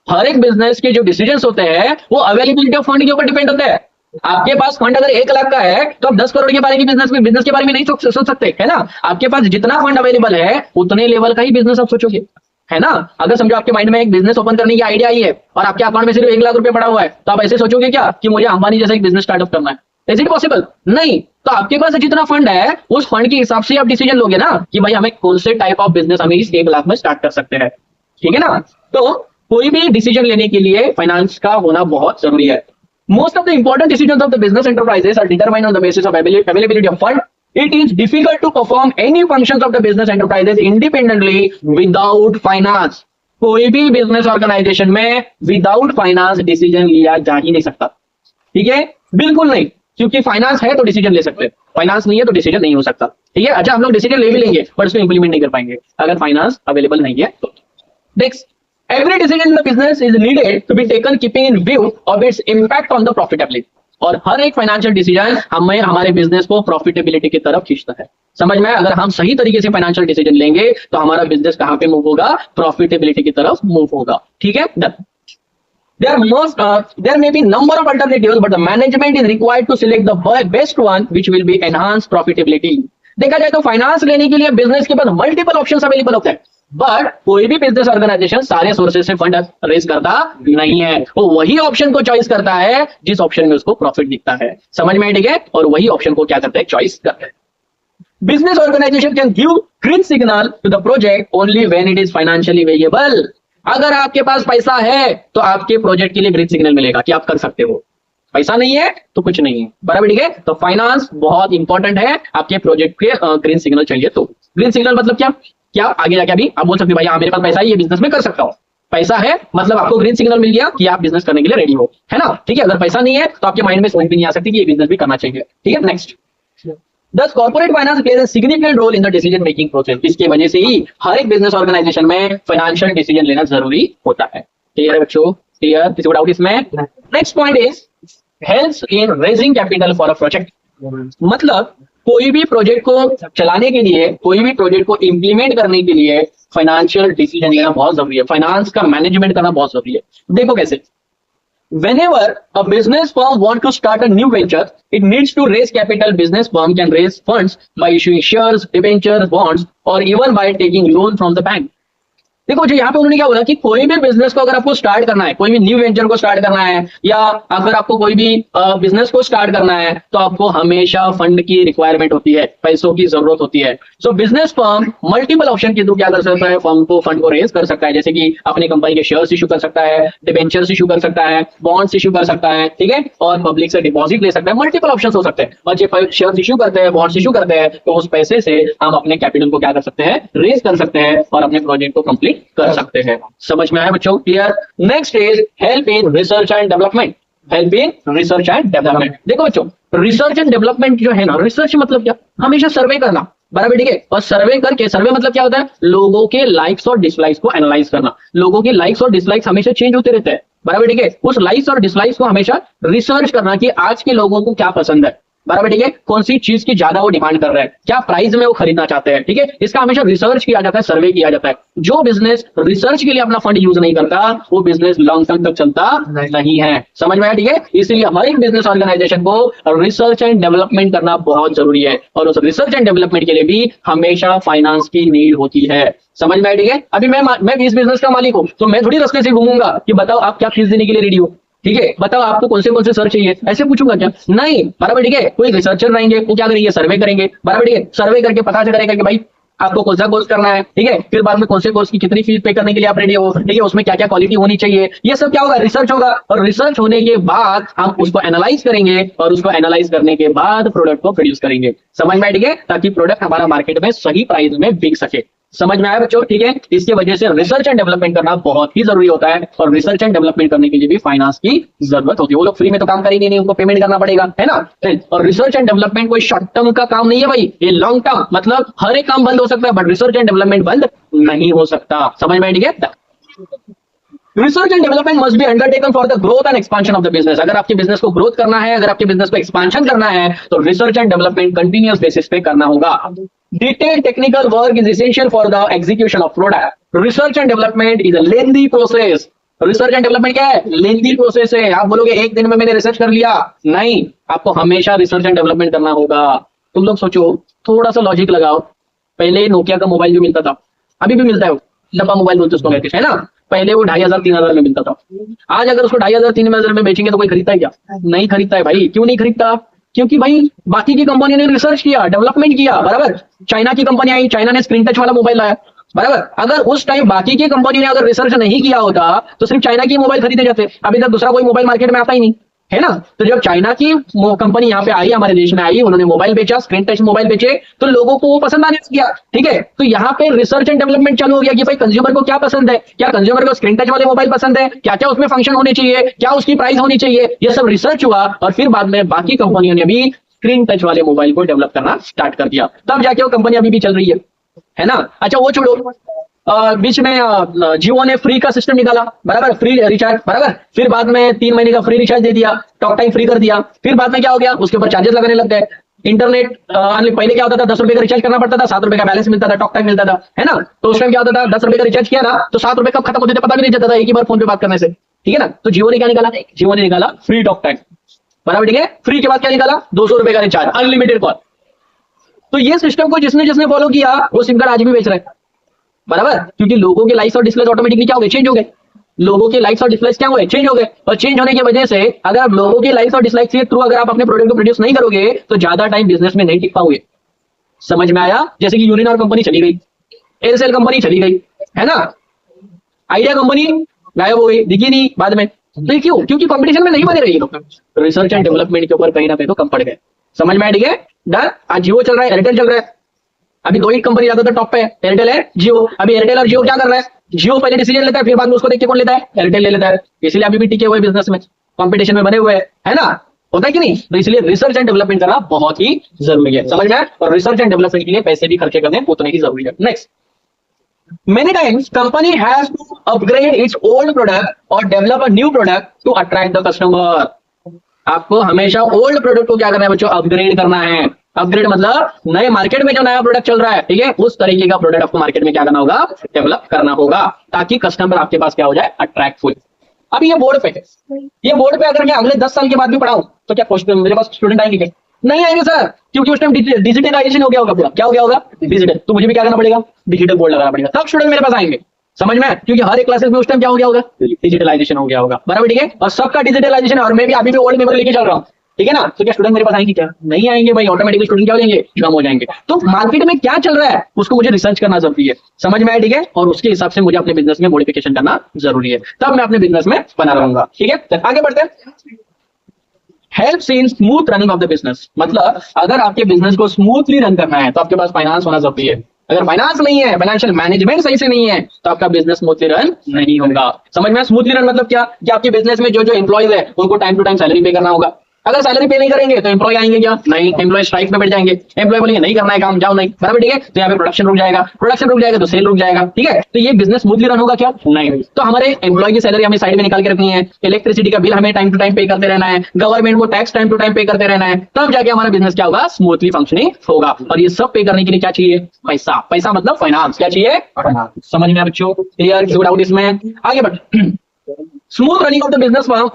A: हर एक बिजनेस के जो डिसीजंस होते हैं वो अवेलेबिलिटी ऑफ फंड के ऊपर डिपेंड होते हैं। आपके पास फंड अगर 1 लाख का है तो आप 10 करोड़ के बारे की बिजनेस के बारे में नहीं सोच सकते, है ना। आपके पास जितना फंड अवेलेबल है उतने लेवल का ही बिजनेस आप सोचोगे, है ना। अगर समझो आपके माइंड में एक बिजनेस ओपन करने की आइडिया आई है और आपके अकाउंट में सिर्फ 1 लाख रुपए पड़ा हुआ है, तो आप ऐसे सोचोगे क्या कि मुझे अंबानी जैसा एक बिजनेस स्टार्टअप करना है? Is it possible? नहीं। तो आपके पास जितना फंड है उस फंड के हिसाब से आप डिसीजन लोगे ना कि भाई हमें कौन से टाइप ऑफ बिजनेस हमें इस 1 लाख में स्टार्ट कर सकते हैं। ठीक है ना। तो कोई भी डिसीजन लेने के लिए फाइनेंस का होना बहुत जरूरी है। Most of the important decisions of the business enterprises are determined on the basis of availability of fund. It is difficult to perform any functions of the business enterprises independently without finance। कोई भी business organisation में without finance decision लिया जा ही नहीं सकता। ठीक है, बिल्कुल नहीं, क्योंकि फाइनेंस है तो डिसीजन ले सकते हैं, फाइनेंस नहीं है तो डिसीजन नहीं हो सकता। ठीक है, अच्छा हम लोग डिसीजन ले भी लेंगे पर उसको इंप्लीमेंट नहीं कर पाएंगे अगर फाइनेंस अवेलेबल नहीं है तो। Next, every decision in the business is needed to be taken keeping in view of its impact on the profitability. और हर एक फाइनेंशियल डिसीजन हमें हमारे बिजनेस को प्रॉफिटेबिलिटी की तरफ खींचता है। समझ में? अगर हम सही तरीके से फाइनेंशियल डिसीजन लेंगे तो हमारा बिजनेस कहां पे मूव होगा, प्रॉफिटेबिलिटी की तरफ मूव होगा। ठीक है, there may be number of alternatives but the management is required to select the best one which will be enhance profitability। देखा जाए तो फाइनेंस लेने के लिए बिजनेस के पास मल्टीपल ऑप्शंस अवेलेबल होते हैं, बट कोई भी बिजनेस ऑर्गेनाइजेशन सारे सोर्सेज से फंड रेज करता नहीं है। वो वही ऑप्शन को चॉइस करता है जिस ऑप्शन में उसको प्रॉफिट दिखता है। समझ में? ठीक है, और वही ऑप्शन को क्या करते हैं, चॉइस करते हैं। Business organisation can give green signal to the project only when it is financially variable. अगर आपके पास पैसा है तो आपके प्रोजेक्ट के लिए ग्रीन सिग्नल मिलेगा कि आप कर सकते हो, पैसा नहीं है तो कुछ नहीं है। बराबर? ठीक है, तो फाइनेंस बहुत इंपॉर्टेंट है आपके प्रोजेक्ट के ग्रीन सिग्नल चाहिए तो। ग्रीन सिग्नल मतलब क्या आगे जाके अभी आप बोल सकते हो भाई हाँ मेरे पास पैसा है, ये बिजनेस में कर सकता हूँ। पैसा है मतलब आपको ग्रीन सिग्नल मिल गया कि आप बिजनेस करने के लिए रेडी हो, है ना। ठीक है, अगर पैसा नहीं है तो आपके माइंड में सोच भी नहीं आ सकती कि ये बिजनेस भी करना चाहिए। ठीक है, next, Thus, corporate finance plays a significant role in the decision making process। इसके वजह से ही हर एक बिजनेस ऑर्गेनाइजेशन में फाइनेंशियल डिसीजन लेना जरूरी होता है। क्लियर है बच्चों? क्लियर? किसी को डाउट इसमें? Next point is helps in raising capital for a project. मतलब कोई भी प्रोजेक्ट को चलाने के लिए, कोई भी प्रोजेक्ट को इंप्लीमेंट करने के लिए फाइनेंशियल डिसीजन लेना बहुत जरूरी है, फाइनेंस का मैनेजमेंट करना बहुत जरूरी है। देखो कैसे, whenever a business firm wants to start a new venture, it needs to raise capital। Business firm can raise funds by issuing shares, debentures, bonds, or even by taking loan from the bank। देखो जो यहाँ पे उन्होंने क्या बोला कि कोई भी बिजनेस को अगर आपको स्टार्ट करना है, कोई भी न्यू वेंचर को स्टार्ट करना है, या अगर आपको कोई भी बिजनेस को स्टार्ट करना है, तो आपको हमेशा फंड की रिक्वायरमेंट होती है, पैसों की जरूरत होती है। सो बिजनेस फर्म मल्टीपल ऑप्शन के थ्रू क्या कर सकता है, फर्म को फंड को रेज कर सकता है, जैसे कि अपनी कंपनी के शेयर्स इशू कर सकता है, डिबेंचर्स इशू कर सकता है, बॉन्ड्स इशू कर सकता है, ठीक है, और पब्लिक से डिपॉजिट ले सकता है। मल्टीपल ऑप्शन हो सकते हैं, और जो शेयर्स इशू करते हैं, बॉन्ड्स इशू करते हैं, तो उस पैसे से हम अपने कैपिटल को क्या कर सकते हैं, रेज कर सकते हैं और अपने प्रोजेक्ट को कंप्लीट कर सकते हैं। समझ में आया बच्चों? Clear? Next is help in research and development. Help in research and development. देखो बच्चों, रिसर्च एंड डेवलपमेंट जो है ना, रिसर्च मतलब क्या, हमेशा सर्वे करना, बराबर, ठीक है। और सर्वे करके, सर्वे मतलब क्या होता है, लोगों के लाइक्स और डिसलाइक्स को एनालाइज करना। लोगों के लाइक्स और डिसलाइक्स हमेशा चेंज होते रहते हैं, बराबर, ठीक है। उस लाइक्स और डिसलाइक्स को हमेशा रिसर्च करना कि आज के लोगों को क्या पसंद है, बराबर, ठीक है, कौन सी चीज की ज्यादा वो डिमांड कर रहे हैं, क्या प्राइस में वो खरीदना चाहते हैं, ठीक है। इसका हमेशा रिसर्च किया जाता है, सर्वे किया जाता है। जो बिजनेस रिसर्च के लिए अपना फंड यूज नहीं करता, वो बिजनेस लॉन्ग टर्म तक चलता नहीं है। समझ में आया? ठीक है। इसीलिए हर एक बिजनेस ऑर्गेनाइजेशन को रिसर्च एंड डेवलपमेंट करना बहुत जरूरी है, और उस रिसर्च एंड डेवलपमेंट के लिए भी हमेशा फाइनेंस की नीड होती है। समझ में आया? ठीक है। अभी मैं इस बिजनेस का मालिक हूं, तो मैं थोड़ी रास्ते से घूमूंगा कि बताओ आप क्या फीस देने के लिए रेडी हो, ठीक है, बताओ आपको कौन से सर चाहिए, ऐसे पूछूंगा क्या? नहीं, बराबर, ठीक है। कोई रिसर्चर रहेंगे, वो क्या करेंगे, सर्वे करेंगे, बराबर, ठीक है। सर्वे करके पता चलेगा कि भाई आपको कौन सा कोर्स करना है, ठीक है। फिर बाद में कौन से कोर्स की कितनी फीस पे करने के लिए आप रेडी हो, ठीक है, उसमें क्या क्या क्वालिटी होनी चाहिए, ये सब क्या होगा, रिसर्च होगा। और रिसर्च होने के बाद हम उसको एनालाइज करेंगे, और उसको एनालाइज करने के बाद प्रोडक्ट को प्रोड्यूस करेंगे। समझ में आया? ठीक है, ताकि प्रोडक्ट हमारा मार्केट में सही प्राइस में बिक सके। समझ में आया बच्चों? ठीक है। इसकी वजह से रिसर्च एंड डेवलपमेंट करना बहुत ही जरूरी होता है, और रिसर्च एंड डेवलपमेंट करने के लिए भी फाइनेंस की जरूरत होती है। वो लोग फ्री में तो काम करेंगे नहीं, उनको पेमेंट करना पड़ेगा, है ना। और रिसर्च एंड डेवलपमेंट कोई शॉर्ट टर्म का काम नहीं है भाई, ये लॉन्ग टर्म, मतलब हर एक काम बंद हो सकता है, बट रिसर्च एंड डेवलपमेंट बंद नहीं हो सकता। समझ में? ठीक है। Research and development must be undertaken for the growth and expansion of the business. अगर आपके बिजनेस को ग्रोथ करना है, अगर आपके बिजनेस को एक्सपांशन करना है, तो research and development continuous basis पे करना होगा। Detailed technical work is essential for the execution of product. Research and development is a lengthy process. Research and development क्या है? लेंथी प्रोसेस है। आप बोलोगे एक दिन में मैंने रिसर्च कर लिया, नहीं, आपको हमेशा रिसर्च एंड डेवलपमेंट करना होगा। तुम लोग सोचो, थोड़ा सा लॉजिक लगाओ। पहले नोकिया का मोबाइल जो मिलता था, अभी भी मिलता है, वो डब्बा मोबाइल बोलते उसको, है ना। पहले वो 2500 3000 में मिलता था। आज अगर उसको 2500 3000 में बेचेंगे तो कोई खरीदता है क्या? नहीं खरीदता है भाई। क्यों नहीं खरीदता? क्योंकि भाई बाकी की कंपनी ने रिसर्च किया, डेवलपमेंट किया, बराबर। चाइना की कंपनी आई, चाइना ने स्क्रीन टच वाला मोबाइल लाया, बराबर। अगर उस टाइम बाकी की कंपनी ने अगर रिसर्च नहीं किया होता, तो सिर्फ चाइना की मोबाइल खरीदे जाते, अभी तक दूसरा कोई मोबाइल मार्केट में आता ही नहीं, है ना। तो जब चाइना की कंपनी यहाँ पे आई, हमारे देश में आई, उन्होंने मोबाइल बेचा, स्क्रीन टच मोबाइल बेचे, तो लोगों को वो पसंद आने लग गया, ठीक है। तो यहाँ पे रिसर्च एंड डेवलपमेंट चालू हो गया कि भाई कंज्यूमर को क्या पसंद है, क्या कंज्यूमर को स्क्रीन टच वाले मोबाइल पसंद है, क्या क्या उसमें फंक्शन होने चाहिए, क्या उसकी प्राइस होनी चाहिए, ये सब रिसर्च हुआ। और फिर बाद में बाकी कंपनियों ने भी स्क्रीन टच वाले मोबाइल को डेवलप करना स्टार्ट कर दिया, तब जाके वो कंपनी अभी भी चल रही है ना। अच्छा वो छोड़ो, बीच में जियो ने फ्री का सिस्टम निकाला, बराबर, फ्री रिचार्ज, बराबर। फिर बाद में 3 महीने का फ्री रिचार्ज दे दिया, टॉक टाइम फ्री कर दिया। फिर बाद में क्या हो गया, उसके ऊपर चार्जेस लगाने लग गए। इंटरनेट पहले क्या होता था, 10 रुपए का रिचार्ज करना पड़ता था, 7 रुपए का बैलेंस मिलता था, टॉक टाइम मिलता था, है ना। तो उस टाइम क्या होता था, 10 रुपए का रिचार्ज किया ना, तो 7 रुपए कब खत्म होते थे पता भी नहीं चलता था, एक ही बार फोन पे बात करने से, ठीक है ना। तो जियो ने क्या निकाला, जियो ने निकाला फ्री टॉक टाइम, बराबर, ठीक है। फ्री के बाद क्या निकाला, 200 रुपए का रिचार्ज, अनलिमिटेड कॉल। तो ये सिस्टम को जिसने जिसने फॉलो किया, वो सिम कार्ड आज भी बेच रहे हैं, बराबर। क्योंकि लोगों के लाइक्स और डिस्प्लेस ऑटोमेटिकली क्या हो गए, चेंज हो गए। लोगों के लाइक्स और डिसलाइक्स क्या हुए, चेंज हो गए। और चेंज होने की वजह से अगर आप लोगों के लाइक्स और डिसलाइक्स के थ्रू अगर आप अपने प्रोडक्ट को प्रोड्यूस नहीं करोगे, तो ज्यादा टाइम बिजनेस में नहीं टिक पाओगे। समझ में आया? जैसे कि यूनिनॉर कंपनी चली गई, एयरसेल कंपनी चली गई, है ना। आइडिया कंपनी गायब हो गई, दिखी नहीं बाद में। तो क्यों? क्योंकि कंपटीशन में नहीं बने रही लोग, रिसर्च एंड डेवलपमेंट के ऊपर कहीं ना कहीं तो कम पड़ गए। समझ में आया? ठीक है, डन। आज जियो चल रहा है, एयरटेल चल रहा है। अभी 2 ही कंपनी ज्यादातर टॉप पे है, एयरटेल है, जियो। अभी एयरटेल और जियो क्या कर रहा है, जियो पहले डिसीजन लेता है, फिर बाद में उसको देख के कौन लेता है, एयरटेल ले लेता है। इसलिए अभी भी टिके हुए बिजनेस में, कंपटीशन में बने हुए हैं, है ना। होता है कि नहीं? तो इसलिए रिसर्च एंड डेवलपमेंट करना बहुत ही जरूरी है। समझ में आया? और रिसर्च एंड डेवलपमेंट के लिए पैसे भी खर्चे करने उतने ही जरूरी है। Next, many times company has to upgrade its old product और develop a new product to attract the customer. आपको हमेशा ओल्ड प्रोडक्ट को क्या करना है बच्चों, अपग्रेड करना है। अपग्रेड मतलब नए मार्केट में जो नया प्रोडक्ट चल रहा है, ठीक है, उस तरीके का प्रोडक्ट आपको मार्केट में क्या करना होगा, डेवलप करना होगा, ताकि कस्टमर आपके पास क्या हो जाए, अट्रैक्टफुल। अब ये बोर्ड पे है, ये बोर्ड पे अगर मैं अगले 10 साल के बाद भी पढ़ाऊं तो क्या क्वेश्चन मेरे पास स्टूडेंट आएंगे क्या? नहीं आएंगे सर, क्योंकि उस टाइम डिजिटलाइजेशन हो गया होगा पूरा। क्या हो गया होगा, डिजिटल। तो मुझे भी क्या करना पड़ेगा, डिजिटल बोर्ड लगाना पड़ेगा, तब स्टूडेंट मेरे पास आएंगे। समझ में? क्योंकि हर एक क्लासेस में उस टाइम क्या हो गया होगा, डिजिटलाइजेशन हो गया होगा, बराबर ठीक है। और सबका डिजिटलाइजेशन, और मैं भी अभी भी ओल्ड मेमोरी लेके चल रहा हूँ, ठीक है ना। तो क्या स्टूडेंट मेरे पास आएंगे? क्या नहीं आएंगे भाई, ऑटोमेटिकली स्टूडेंट क्या हो जाएंगे, कम हो जाएंगे। तो मार्केट में क्या चल रहा है उसको मुझे रिसर्च करना जरूरी है, समझ में आया, ठीक है। और उसके हिसाब से मुझे अपने बिजनेस में मॉडिफिकेशन करना जरूरी है, तब मैं अपने बिजनेस में बना रहूंगा, ठीक है। तो आगे बढ़ते हैं। Help in smooth running of the business, मतलब अगर आपके बिजनेस को स्मूथली रन करना है तो आपके पास फाइनेंस होना जरूरी है। अगर फाइनेंस नहीं है, फाइनेंशियल मैनेजमेंट सही से नहीं है, तो आपका बिजनेस स्मूथली रन नहीं होगा। समझ में? स्मूथली रन मतलब क्या, कि आपके बिजनेस में जो जो एम्प्लॉइज है उनको टाइम टू टाइम सैलरी पे करना होगा। अगर सैलरी पे नहीं करेंगे तो एम्प्लॉय आएंगे क्या, नहीं, एम्प्लॉय स्ट्राइक पे बैठ जाएंगे, एम्प्लॉय बोलेंगे नहीं करना है काम, जाओ नहीं, बराबर ठीक है। तो यहाँ पे प्रोडक्शन रुक जाएगा, प्रोडक्शन रुक जाएगा तो सेल रुक जाएगा, ठीक है। तो ये बिजनेस स्मूथली रन होगा क्या, नहीं। तो हमारे एम्प्लॉय की सैलरी हमें साइड में निकाल के रखनी है, इलेक्ट्रिसिटी का बिल हमें टाइम टू टाइम पे करते रहना है, गवर्नमेंट को टैक्स टाइम टू टाइम पे करते रहना है, तब जाके हमारा बिजनेस क्या होगा, स्मूथली फंक्शनिंग होगा। और ये सब पे करने के लिए क्या चाहिए, पैसा। पैसा मतलब फाइनेंस, क्या चाहिए, समझ में बच्चों, क्लियर, किसी को डाउट इसमें? आगे बढ़। Smooth running of the business firm,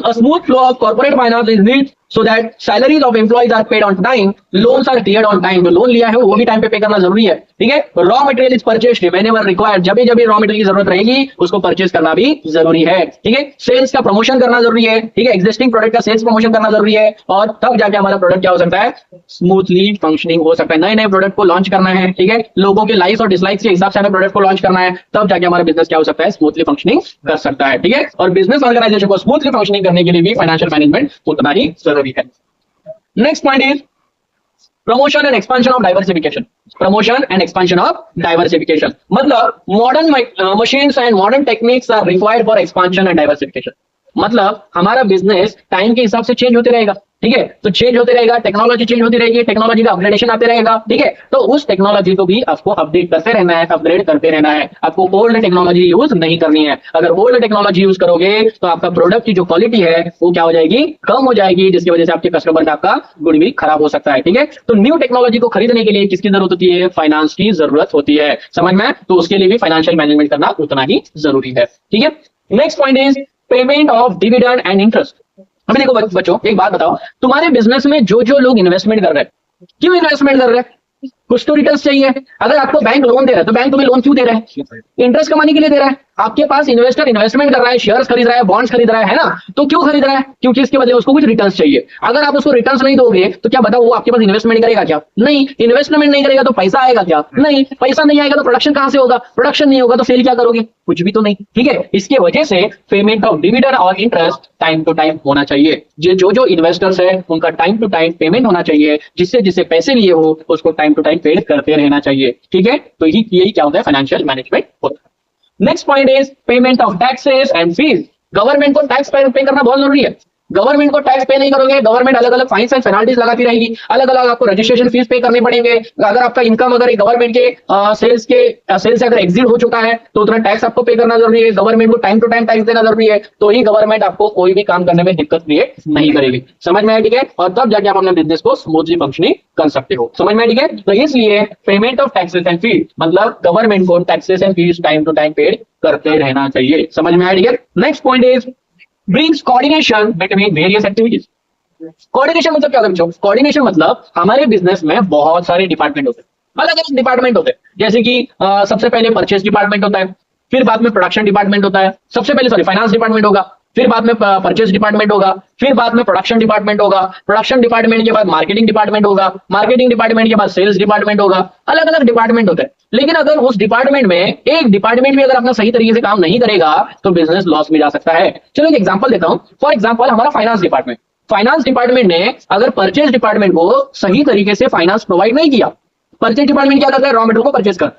A: a smooth flow of corporate finance is needed so that salaries of employees are paid on time, loans are cleared on time। जो लोन लिया है वो भी टाइम पे पे करना जरूरी है, ठीक है। Raw material is purchased whenever required, जब जब रॉ मटेरियल की जरूरत रहेगी उसको परचेज करना भी जरूरी है, ठीक है। सेल्स का प्रमोशन करना जरूरी है, ठीक है। एग्जिस्टिंग प्रोडक्ट का सेल्स प्रमोशन करना जरूरी है, और तब जाके हमारा प्रोडक्ट क्या हो सकता है, स्मूथली फंक्शनिंग हो सकता है। नए नए प्रोडक्ट को लॉन्च करना है, ठीक है, लोगों के लाइक्स और डिसलाइक्स के हिसाब से हमें प्रोडक्ट को लॉन्च करना है, तब जाके हमारा बिजनेस क्या हो सकता है, स्मूथली फंक्शनिंग कर सकता है, ठीक है। और बिजनेस ऑर्गेनाइजेशन को स्मूथली फंक्शनिंग करने के लिए भी फाइनेंशियल मैनेजमेंट उतना ही जरूरी है। Next point is promotion and expansion of diversification. Promotion and expansion of diversification मतलब modern machines and modern techniques are required for expansion and diversification. मतलब हमारा बिजनेस टाइम के हिसाब से चेंज होते रहेगा, ठीक है। तो चेंज होते रहेगा, टेक्नोलॉजी चेंज होती रहेगी, टेक्नोलॉजी का अपग्रेडेशन आते रहेगा, ठीक है। तो उस टेक्नोलॉजी को भी आपको अपडेट करते रहना है, अपग्रेड करते रहना है। आपको ओल्ड टेक्नोलॉजी यूज नहीं करनी है। अगर ओल्ड टेक्नोलॉजी यूज करोगे तो आपका प्रोडक्ट की जो क्वालिटी है वो क्या हो जाएगी, कम हो जाएगी, जिसकी वजह से आपके कस्टमर का आपका गुडविल खराब हो सकता है, ठीक है। तो न्यू टेक्नोलॉजी को खरीदने के लिए किसकी जरूरत होती है, फाइनेंस की जरूरत होती है, समझ में? तो उसके लिए भी फाइनेंशियल मैनेजमेंट करना उतना ही जरूरी है, ठीक है। Next point is payment of dividend and interest. अभी देखो बच्चों, एक बात बताओ, तुम्हारे बिजनेस में जो जो लोग इन्वेस्टमेंट कर रहे हैं, क्यों इन्वेस्टमेंट कर रहे हैं, कुछ तो रिटर्न चाहिए। अगर आपको बैंक लोन दे रहा है तो बैंक तुम्हें लोन क्यों दे रहा है, इंटरेस्ट कमाने के लिए दे रहा है। आपके पास इन्वेस्टर इन्वेस्टमेंट कर रहा है, शेयर्स खरीद रहा है, बॉन्ड्स खरीद रहा है ना, तो क्यों खरीद रहा है, क्योंकि इसके बदले उसको कुछ रिटर्न्स चाहिए। अगर आप उसको रिटर्न्स नहीं दोगे तो क्या बताओ वो आपके पास इन्वेस्टमेंट करेगा क्या, नहीं। इन्वेस्टमेंट नहीं करेगा तो पैसा आएगा क्या, नहीं। पैसा नहीं आएगा तो प्रोडक्शन कहां से होगा, प्रोडक्शन नहीं होगा तो सेल क्या करोगे, कुछ भी तो नहीं, ठीक है। इसके वजह से पेमेंट ऑफ डिविडेंड और इंटरेस्ट टाइम टू टाइम होना चाहिए। जो जो इन्वेस्टर्स है उनका टाइम टू टाइम पेमेंट होना चाहिए, जिससे जिससे पैसे लिए हो उसको टाइम टू टाइम पेड करते रहना चाहिए, ठीक है। तो यही क्या होता है, फाइनेंशियल मैनेजमेंट होता है। Next point is payment of taxes and fees. Government को टैक्स पे करना बहुत जरूरी है। गवर्नमेंट को टैक्स पे नहीं करोगे, गवर्नमेंट अलग अलग फाइन्स एंड पेनाल्टीज लगाती रहेगी, अलग अलग आपको रजिस्ट्रेशन फीस पे करने पड़ेंगे। अगर आपका इनकम अगर गवर्नमेंट के सेल्स से अगर एग्जिट हो चुका है तो उतना टैक्स आपको पे करना जरूरी है। गवर्नमेंट को टाइम टू टाइम टैक्स देना जरूरी है, तो ही गवर्नमेंट आपको कोई भी काम करने में दिक्कत क्रिएट नहीं करेगी, समझ में आया, ठीक है। और तब जाके आप अपने बिजनेस को स्मूथली फंक्शनिंग कर सकते हो, समझ में आया, ठीक है। तो इसलिए payment of taxes and fees मतलब गवर्नमेंट को taxes and fees time to time paid करते रहना चाहिए, समझ में आया, ठीक है। Next point is brings coordination between various activities। कोऑर्डिनेशन मतलब क्या होता है बच्चों, कोऑर्डिनेशन मतलब हमारे बिजनेस में बहुत सारे डिपार्टमेंट होते हैं, अलग अलग डिपार्टमेंट होते हैं। जैसे कि सबसे पहले परचेज डिपार्टमेंट होता है, फिर बाद में प्रोडक्शन डिपार्टमेंट होता है, सबसे पहले फाइनेंस डिपार्टमेंट होगा, फिर बाद में परचेज डिपार्टमेंट होगा, फिर बाद में प्रोडक्शन डिपार्टमेंट होगा, प्रोडक्शन डिपार्टमेंट के बाद मार्केटिंग डिपार्टमेंट होगा, मार्केटिंग डिपार्टमेंट के बाद सेल्स डिपार्टमेंट होगा। अलग अलग डिपार्टमेंट होते हैं, लेकिन अगर उस डिपार्टमेंट में एक डिपार्टमेंट भी अगर अपना सही तरीके से काम नहीं करेगा तो बिजनेस लॉस में जा सकता है। चलो एक एग्जांपल देता हूं। फॉर एग्जांपल हमारा फाइनेंस डिपार्टमेंट ने अगर परचेज डिपार्टमेंट को सही तरीके से फाइनेंस प्रोवाइड नहीं किया, परचेज डिपार्टमेंट क्या करता है, रॉ मटेरियल को परचेज कर,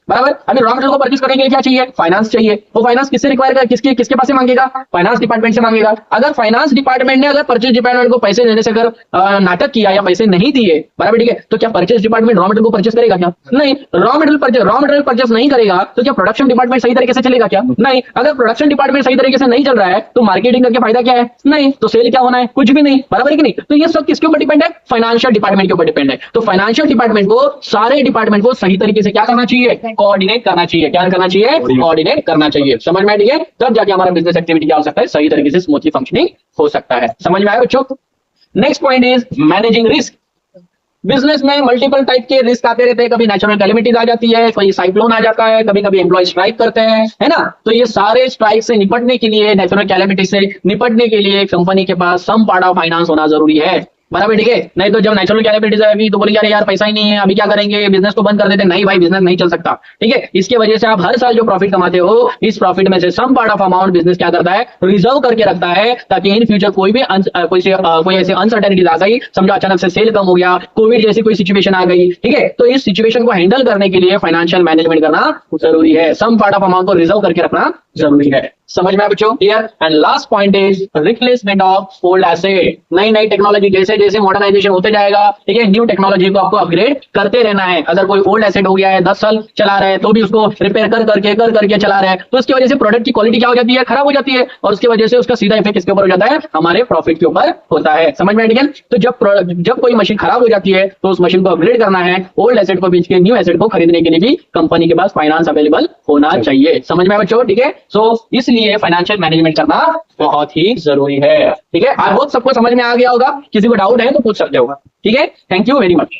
A: बराबर। अभी रॉ मटेरियल को परचेज करने के लिए क्या चाहिए, फाइनेंस चाहिए। वो फाइनेंस किससे रिक्वायर कर, किसके पास से मांगेगा, फाइनेंस डिपार्टमेंट से मांगेगा। अगर फाइनेंस डिपार्टमेंट ने अगर परचेज डिपार्टमेंट को पैसे देने से अगर नाटक किया या पैसे नहीं दिए, बराबर ठीक है, तो क्या परचेज डिपार्टमेंट रॉ मटेरियल को परचेज करेगा क्या, नहीं। रॉ मटेरियल परचेज नहीं करेगा तो क्या प्रोडक्शन डिपार्टमेंट सही तरीके से चलेगा क्या, नहीं। अगर प्रोडक्शन डिपार्टमेंट सही तरीके से नहीं चल रहा है तो मार्केटिंग करके फायदा क्या है, नहीं। तो सेल क्या होना है, कुछ भी नहीं, बराबर है कि नहीं। तो ये सब किसके ऊपर डिपेंड है, फाइनेंशियल डिपार्टमेंट के ऊपर डिपेंड है। तो फाइनेंशियल डिपार्टमेंट को सारे डिपार्टमेंट को सही तरीके से क्या करना चाहिए, कोऑर्डिनेट करना चाहिए। क्या करना चाहिए, कोऑर्डिनेट करना चाहिए, समझ में आया, ठीक है। तब जाके हमारा बिजनेस एक्टिविटी क्या हो सकता है, सही तरीके से स्मूथली फंक्शनिंग हो सकता है, समझ में आया बच्चों। Next point is managing risk. Business में मल्टीपल टाइप के रिस्क आते रहते हैं, कभी नेचुरल कैलेमिटीज आ जाती है, कोई साइक्लोन आ जाता है, कभी कभी एम्प्लॉय स्ट्राइक करते हैं, है ना। तो ये सारे स्ट्राइक से निपटने के लिए, नेचुरल कैलेमिटी से निपटने के लिए कंपनी के पास सम पार्ट ऑफ फाइनेंस होना जरूरी है, बराबर, ठीक है। नहीं तो जब नेचुरल कैलेमिटीज है अभी तो बोलेंगे अरे यार पैसा ही नहीं है, अभी क्या करेंगे, बिजनेस को बंद कर देते। नहीं भाई, बिजनेस नहीं चल सकता, ठीक है। इसके वजह से आप हर साल जो प्रॉफिट कमाते हो, इस प्रॉफिट में से some part of amount business क्या करता है, रिजर्व करके रखता है, ताकि इन फ्यूचर कोई भी कोई ऐसे अनसर्टेनिटीज आ गई, समझो अचानक से सेल कम हो गया, कोविड जैसी कोई सिचुएशन आ गई, ठीक है, तो इस सिचुएशन को हैंडल करने के लिए फाइनेंशियल मैनेजमेंट करना जरूरी है, सम पार्ट ऑफ अमाउंट को रिजर्व करके रखना जरूरी है। समझ में आया बच्चों, clear. And last point is replacement of old asset. नई नई टेक्नोलॉजी जैसे जैसे मॉडर्नाइजेशन होते जाएगा, ठीक है, न्यू टेक्नोलॉजी को आपको अपग्रेड करते रहना है। अगर कोई ओल्ड एसेट हो गया है, 10 साल चला रहा है, तो भी उसको रिपेयर कर करके चला रहा है, तो उसकी वजह से प्रोडक्ट की क्वालिटी क्या हो जाती है, खराब हो जाती है, और उसकी वजह से उसका सीधा इफेक्ट किसके ऊपर हो जाता है, हमारे प्रॉफिट के ऊपर होता है। समझ में आया, ठीक है। तो जब कोई मशीन खराब हो जाती है तो उस मशीन को अपग्रेड करना है, ओल्ड एसेट को बेच के न्यू एसेट को खरीदने के लिए भी कंपनी के पास फाइनेंस अवेलेबल होना चाहिए। समझ में आया बच्चों, ठीक है। सो इसलिए फाइनेंशियल मैनेजमेंट करना बहुत ही जरूरी है, ठीक है। आई होप सबको समझ में आ गया होगा, किसी को डाउट है तो पूछ सकते होगा, ठीक है। Thank you very much.